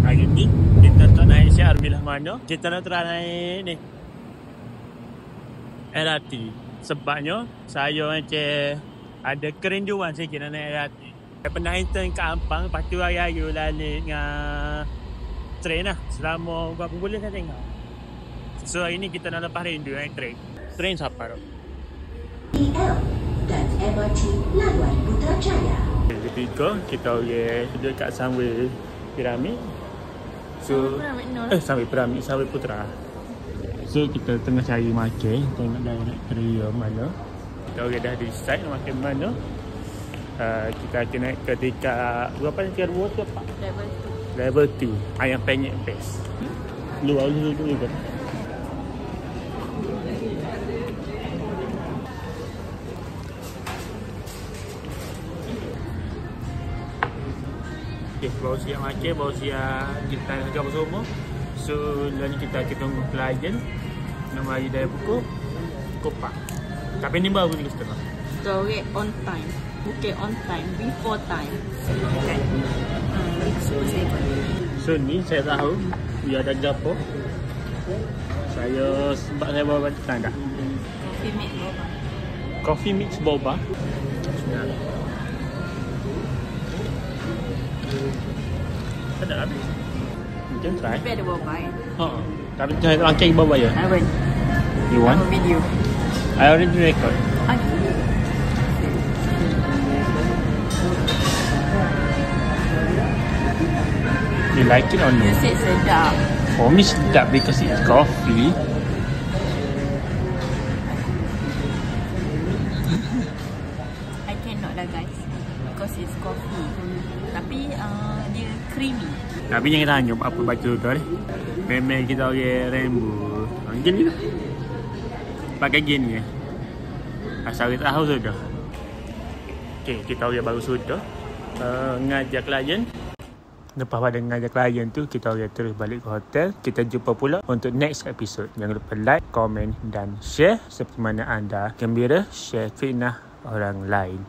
Hari ni kita tak naik CRB lah mana. Kita nak try naik ni LRT. Sebabnya saya macam ada kerinduan sikit nak naik LRT. Saya pernah intern kat Ampang, lepas tu hari-hari lalu dengan train lah. Selama berapa bulan saya tengok. So hari ni kita nak lepas rindu naik train. Train siapa tu? EL dan MRT Laluan Putrajaya. Ketiga, kita duduk kat Sunway Piramid. So, Sunway Piramid, Sunway Putra. So kita tengah cari makan. Tengok area mana. Kita dah decide nak makan mana. Kita akan naik ke tingkat berapa ni? Tingkat 2 ke apa? Level 2. Ayam penyet best. Luar dulu juga. Okay, baru siap makan, baru siap kita nak jaga semua. So, lalu kita akan tunggu klien nak mari dari pukul 4. Tapi ni baru 3:30. Storage on time. Bukan on time, before time. Kan? So ni saya tahu dia ada gapo. Sebab saya bawa tanda. Coffee mix boba. Coffee mix boba. Sedap habis. Mungkin try. Tapi ada boba ya? Tapi saya rangkai boba je. I want. You want? Video. I already record. You like it or no? You said sedap. For me sedap because it's coffee. I cannot lah guys. Because it's coffee. Tapi dia creamy. Tapi jangan tanya apa baca tu ni. Memang kita orang rainbow. Macam ni lah. Pakai gini. Asal kita tahu sudah. Okay, kita orang baru sudah ngajak klien. Lepas pada ngajak klien tu, kita orang terus balik ke hotel. Kita jumpa pula untuk next episode. Jangan lupa like, komen dan share. Seperti mana anda gembira share fitnah orang lain.